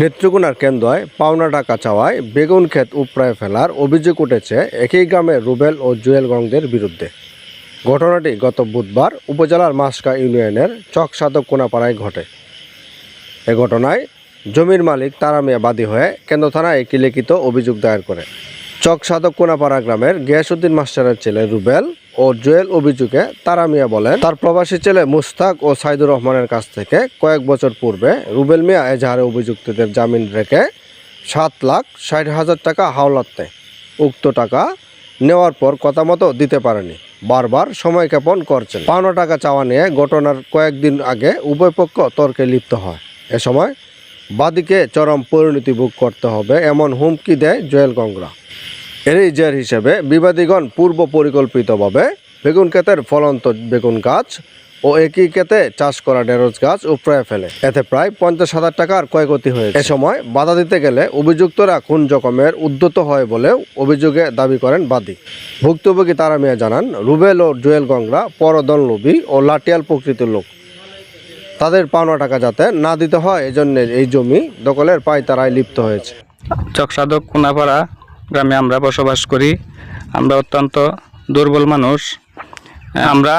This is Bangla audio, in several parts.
নেত্রকোনার কেন্দ্রায় পাওনা টাকা চাওয়ায় বেগুন ক্ষেত উপড়ায় ফেলার অভিযোগ উঠেছে একই গ্রামের রুবেল ও জুয়েল গংদের বিরুদ্ধে। ঘটনাটি গত বুধবার উপজেলার মাসকা ইউনিয়নের চকসাদক কোনাপাড়ায় ঘটে। এ ঘটনায় জমির মালিক তারা মিয়া বাদী হয়ে কেন্দ্র থানায় একটি লিখিত অভিযোগ দায়ের করে। চকসাদক কোনাপাড়া গ্রামের গিয়াসউদ্দিন মাস্টারের ছেলে রুবেল ও জুয়েল অভিযোগে তারা মিয়া বলেন, তার প্রবাসী ছেলে মুস্তাক ও সাইদুর রহমানের কাছ থেকে কয়েক বছর পূর্বে রুবেল মিয়া এজাহারে অভিযুক্তদের জামিন রেখে 7,60,000 টাকা হাওলাত নেয়। উক্ত টাকা নেওয়ার পর কথা মতো দিতে পারেনি, বারবার সময় ক্ষেপণ করছেন। পাওনা টাকা চাওয়া নিয়ে ঘটনার কয়েকদিন আগে উভয় পক্ষ তর্কে লিপ্ত হয়। এ সময় বাদীকে চরম পরিণতি ভোগ করতে হবে এমন হুমকি দেয় জুয়েল গংরা। এরই জের হিসেবে বিবাদীগণ পূর্ব পরিকল্পিতভাবে বেগুন ক্ষেতের ফলন্ত বেগুন গাছ ও একই ক্ষেতে চাষ করা ঢেঁড়স গাছ উপড়ায় ফেলে। এতে প্রায় 50,000 টাকার ক্ষয়ক্ষতি হয়েছে। এ সময় বাধা দিতে গেলে অভিযুক্তরা খুন জখমের উদ্যত হয় বলেও অভিযোগে দাবি করেন বাদী। ভুক্তভোগী তারা মিয়া জানান, রুবেল ও জুয়েল গংরা পরদনলোভী ও লাঠিয়াল প্রকৃতির লোক। তাদের পাওনা টাকা যাতে না দিতে হয় এজন্য এই জমি দখলের পায়তারায় লিপ্ত হয়েছে। চকসাদক কোনাপাড়া গ্রামে আমরা বসবাস করি। আমরা অত্যন্ত দুর্বল মানুষ। আমরা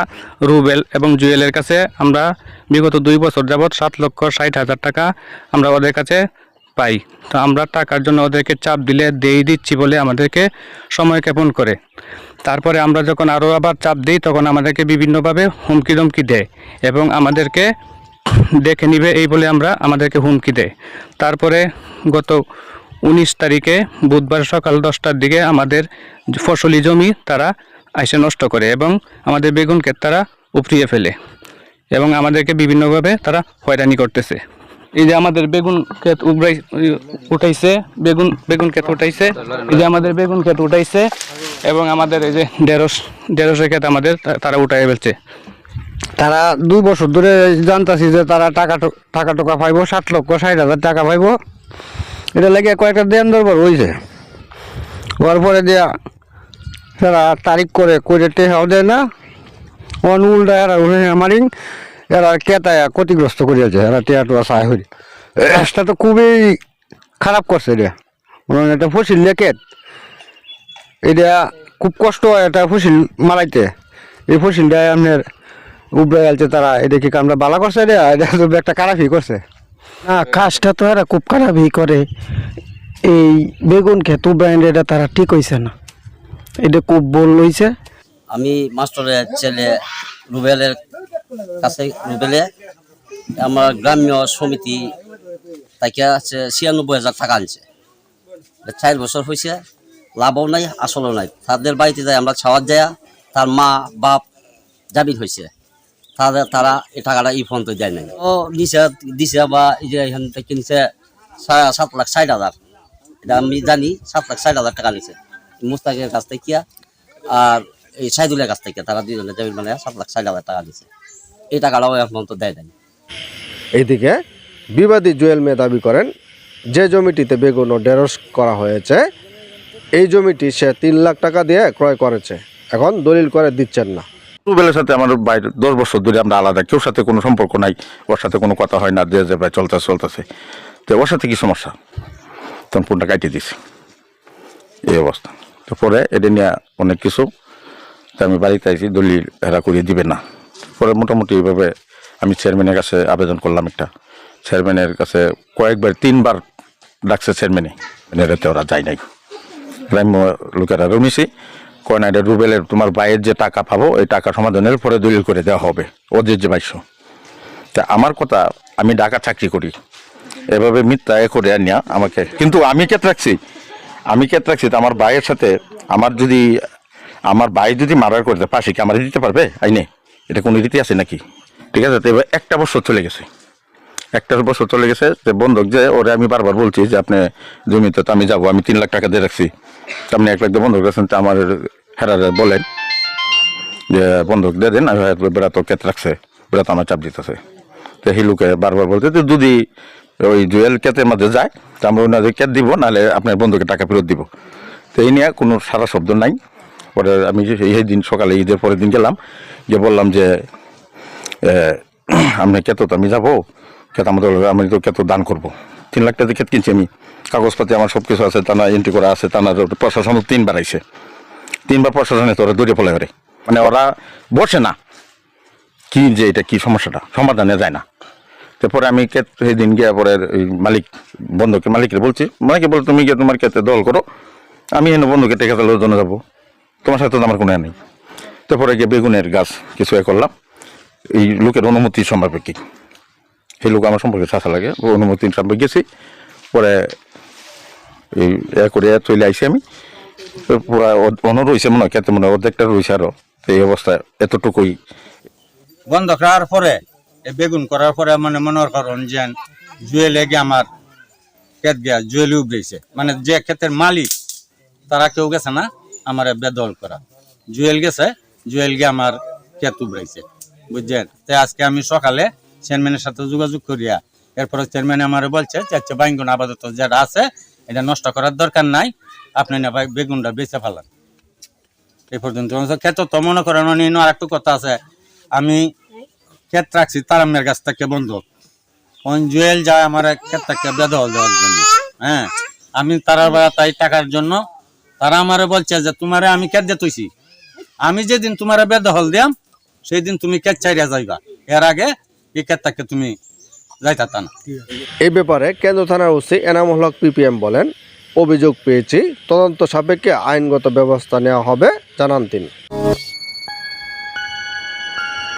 রুবেল এবং জুয়েলের কাছে আমরা বিগত 2 বছর যাবৎ 7,60,000 টাকা আমরা ওদের কাছে পাই। তো আমরা টাকার জন্য ওদেরকে চাপ দিলে দিচ্ছি বলে আমাদেরকে সময় ক্ষেপণ করে। তারপরে আমরা যখন আবার চাপ দিই তখন আমাদেরকে বিভিন্নভাবে হুমকি ধমকি দেয় এবং আমাদেরকে দেখে নিবে এই বলে আমাদেরকে হুমকি দেয়। তারপরে গত 19 তারিখে বুধবার সকাল 10টার দিকে আমাদের ফসলি জমি তারা এসে নষ্ট করে এবং আমাদের বেগুন ক্ষেত তারা উপড়িয়ে ফেলে এবং আমাদেরকে বিভিন্নভাবে তারা হয়রানি করতেছে। এই যে আমাদের বেগুন ক্ষেত উঠাইছে, বেগুন ক্ষেত উঠাইছে, এই যে আমাদের বেগুন ক্ষেত উঠাইছে এবং আমাদের এই যে ঢেঁড়সের ক্ষেত আমাদের তারা উঠাই ফেলছে। তারা 2 বছর ধরে জানতাছি যে তারা টাকা পাইব, 7,60,000 টাকা পাইব। এটা লাগে কয়েকটা দেন দরবার হয়েছে, হওয়ার পরে দিয়া তারা তারিখ করে টেহাও দেয় না, উল্টা এরা মারিং এরা কেতায় ক্ষতিগ্রস্ত করিয়াছে। এরা টেয়া চায় হই রাস্তা তো খুবই খারাপ করছে। এটা ফসিল লেকেট, এটা খুব কষ্ট হয় এটা ফসিল মারাইতে। এই ফসিলটা আপনার উপরে গেছে, তারা এটা কি কামটা বালা করছে, এটা একটা খারাপই করছে। না, কাজটা তো এরা খুব খারাপই করে। এই বেগুন ক্ষেত ব্র্যান্ড এটা তারা ঠিক হয়েছে না, এটা খুব ভুল হয়েছে। আমি মাস্টারের ছেলে রুবেলের কাছে, রুবেলে আমার গ্রাম্য সমিতি তাকে 96,000 টাকা আনছে। 4 বছর হয়েছে, লাভও নাই আসলও নাই। তাদের বাড়িতে যায় আমরা ছাওয়ার দেয়া, তার মা বাপ জামিন হয়েছে, তারা এই টাকাটা এই পর্যন্ত দেয় নাই। ও দিছে বা এই যে এখান থেকে নিছে 7,60,000, এটা আমি জানি। 7,60,000 টাকা নিছে মুস্তাকের কাছ থেকে আর এই সাইদুলের কাছ থেকে। তারা 2 জনের জামিন মানে 7,60,000 টাকা দিছে। এই টাকাটাও এখন পর্যন্ত দেয় নাই। এইদিকে বিবাদী জুয়েল মিয়া দাবি করেন, যে জমিটিতে বেগুন ও ঢেঁড়স করা হয়েছে এই জমিটি সে 3 লাখ টাকা দিয়ে ক্রয় করেছে, এখন দলিল করে দিচ্ছেন না। রুবেলের সাথে আমার বাইরে 10 বছর ধরে আমরা আলাদা, কেউ সাথে কোনো সম্পর্ক নাই, ওর সাথে কোনো কথা হয় না, যে ভাই চলতেছে। তো ওর সাথে কি সমস্যা, তখন ফোনটা কাটিয়ে দিছি, এই অবস্থা। তো পরে এটা নিয়ে অনেক কিছু, তো আমি বাড়িতে আইছি, দলিল হেরা করিয়ে দিবে না। পরে মোটামুটি এইভাবে আমি চেয়ারম্যানের কাছে আবেদন করলাম একটা। চেয়ারম্যানের কাছে কয়েকবার 3বার ডাকছে চেয়ারম্যানে, এরাতে ওরা যায় নাই। গ্রাম্য লোকেরা রমিছি কয় না, এটা রুবেলের তোমার বাইরের যে টাকা পাবো এই টাকা সমাধানের পরে দলিল করে দেওয়া হবে ওদের যে 2200। তা আমার কথা, আমি ঢাকা চাকরি করি, এভাবে মিথ্যা করে নিয়া আমাকে, কিন্তু আমি ক্ষেত রাখছি তো আমার ভাইয়ের সাথে আমার ভাই যদি মার্ডার করতে পাশে কি আমার দিতে পারবে আইনে? এটা কোনো রীতি আছে নাকি? ঠিক আছে, তো এবার 1 বছর চলে গেছে, 1 বছর চলে গেছে। যে বন্ধক যে ওরে আমি বারবার বলছি যে আপনি জমিতে তো আমি যাবো, আমি 3 লাখ টাকা দিয়ে রাখছি, আপনি 1 লাখ দিয়ে বন্ধক রাখছেন, তো আমার হেরারে বলেন যে বন্ধক দিয়ে দেন। আমি বেড়া তো ক্ষেত রাখছে, বেড়া তো আমার চাপ দিতেছে। তো হিলুকে বারবার বলতে, তো যদি ওই জুয়েল ক্ষেতের মধ্যে যায় তো আমরা ওনাদের ক্ষেত দিব, নাহলে আপনার বন্ধুকে টাকা ফেরত দিব। তো এই নিয়ে কোনো সারা শব্দ নাই। পরে আমি এই দিন সকালে, ঈদের পরের দিন গেলাম, গিয়ে বললাম যে আপনি ক্ষেত তো আমি যাবো, ক্ষেত আমাদের, আমি তো ক্ষেত দান করবো, 3 লাখ টাকা ক্ষেত কিনছি আমি, কাগজপাতি আমার সব কিছু আছে, থানা এন্ট্রি করা আছে, থানার প্রশাসন 3বার আইছে, 3বার প্রশাসনে তো ওরা দৌড়ে পড়ে ওরে, মানে ওরা বসে না কি যে এটা কি সমস্যাটা সমাধানে যায় না। তারপরে আমি সেই দিন গিয়ে পরে ওই মালিক বন্ধকের মালিকের বলছি, মালিকে বল তুমি গিয়ে তোমার ক্ষেত্রে দল করো, আমি এনে বন্ধুকে টেকা চালানোর জন্য যাবো, তোমার সাথে তো আমার কোনো নেই। তারপরে গিয়ে বেগুনের গাছ কিছু করলাম এই লোকের অনুমতি সাপেক্ষে, সেই লোক আমার সম্পর্কে চাষা লাগে, ও অনুমতি সাপেক্ষে গেছি। পরে এই করে চলে আইসি আমি, পুরা অন্য রয়েছে মনে হয় ক্ষেত্রে মনে হয় অর্ধেকটা রয়েছে আরো। এই অবস্থায় এতটুকুই বন্ধ করার পরে বেগুন করার পরে মানে মনে করেন যে জুয়েল এগে আমার ক্ষেত গিয়া জুয়েলি উবরেছে, মানে যে ক্ষেতের মালিক তারা কেউ গেছে না আমার বেদল করা, জুয়েল গেছে, জুয়েল গিয়ে আমার ক্ষেত উবরাইছে, বুঝছেন। তাই আজকে আমি সকালে চেয়ারম্যানের সাথে যোগাযোগ করিয়া এরপরে চেয়ারম্যান আমার বলছে যে আচ্ছা বাইগুন আপাতত যেটা আছে এটা নষ্ট করার দরকার নাই, আপনি না ভাই বেগুনটা বেঁচে ফেলান। এই পর্যন্ত ক্ষেত তো মনে করেন অন্য আর একটু কথা আছে, আমি ক্ষেত রাখছি তারামের কাছ থেকে বন্ধক, জুয়েল যায় আমার ক্ষেতটাকে বেদল দেওয়ার জন্য। হ্যাঁ, আমি তারা তাই টাকার জন্য তারা আমারে বলছে যে তোমারে আমি ক্ষেত দিতেছি, আমি যেদিন তোমারে বেদখল দিয়াম সেই দিন তুমি ক্ষেত চাইরা যাইবা, এর আগে এই ক্ষেতটাকে তুমি যাইতা না। এই ব্যাপারে কেন্দ্র থানার ওসি এনামুল হক পিপিএম বলেন, অভিযোগ পেয়েছি, তদন্ত সাপেক্ষে আইনগত ব্যবস্থা নেওয়া হবে জানান তিনি।